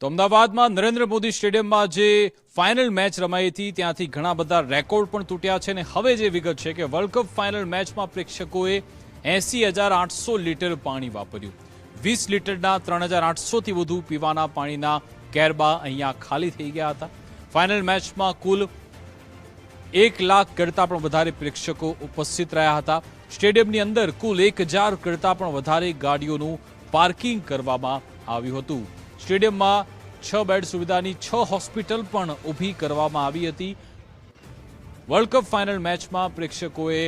તો અમદાવાદમાં નરેન્દ્ર મોદી સ્ટેડિયમમાં જે ફાઇનલ મેચ રમાઈ હતી ત્યાંથી ઘણા બધા રેકોર્ડ પણ તૂટ્યા છે અને હવે જે વિગત છે કે વર્લ્ડ કપ ફાઇનલ મેચમાં પ્રેક્ષકોએ 80,800 લીટર પાણી વાપર્યું। 20 લીટરના 3,800થી વધુ પીવાના પાણીના કેરબા અહીંયા ખાલી થઈ ગયા હતા। ફાઇનલ મેચમાં કુલ 1 લાખ કરતાં પણ વધારે પ્રેક્ષકો ઉપસ્થિત રહ્યા હતા। સ્ટેડિયમની અંદર કુલ 1,000 કરતાં પણ વધારે ગાડીઓનું પાર્કિંગ કરવામાં આવ્યું હતું। સ્ટેડિયમમાં 6 બેડ સુવિધાની 6 હોસ્પિટલ પણ ઊભી કરવામાં આવી હતી। વર્લ્ડ કપ ફાઇનલ મેચમાં પ્રેક્ષકોએ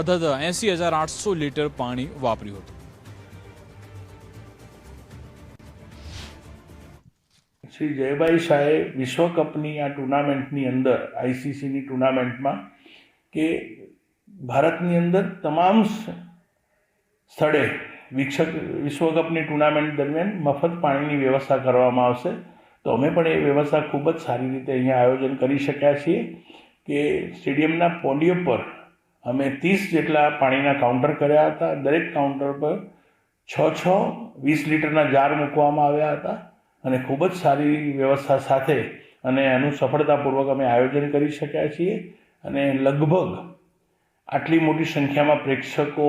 અધધ 80,800 લીટર પાણી વાપર્યું હતું। શ્રી જયભાઈ શાહે વિશ્વકપની આ ટુર્નામેન્ટની અંદર આઈસીસીની ટુર્નામેન્ટમાં કે ભારતની અંદર તમામ સ્થળે વિશ્વકપની ટુર્નામેન્ટ દરમિયાન મફત પાણીની વ્યવસ્થા કરવામાં આવશે। તો અમે પણ એ વ્યવસ્થા ખૂબ જ સારી રીતે અહીંયા આયોજન કરી શક્યા છીએ કે સ્ટેડિયમના પોડિયમ પર અમે 30 જેટલા પાણીના કાઉન્ટર કર્યા હતા। દરેક કાઉન્ટર પર 6 20 લીટરના જાર મૂકવામાં આવ્યા હતા અને ખૂબ જ સારી વ્યવસ્થા સાથે અને એનું સફળતાપૂર્વક અમે આયોજન કરી શક્યા છીએ અને લગભગ આટલી મોટી સંખ્યામાં પ્રેક્ષકો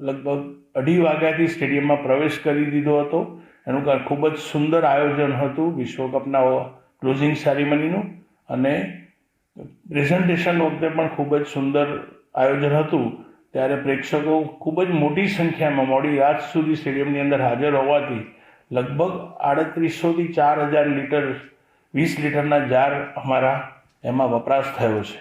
લગભગ 2:30 વાગ્યાથી સ્ટેડિયમમાં પ્રવેશ કરી દીધો હતો। એનું ખૂબ જ સુંદર આયોજન હતું વિશ્વકપના ક્લોઝિંગ સેરેમનીનું અને પ્રેઝન્ટેશન વખતે પણ ખૂબ જ સુંદર આયોજન હતું। ત્યારે પ્રેક્ષકો ખૂબ જ મોટી સંખ્યામાં મોડી રાત સુધી સ્ટેડિયમની અંદર હાજર હોવાથી લગભગ 3,800થી 4,000 લીટર 20 લીટરના જાર અમારા એમાં વપરાશ થયો છે।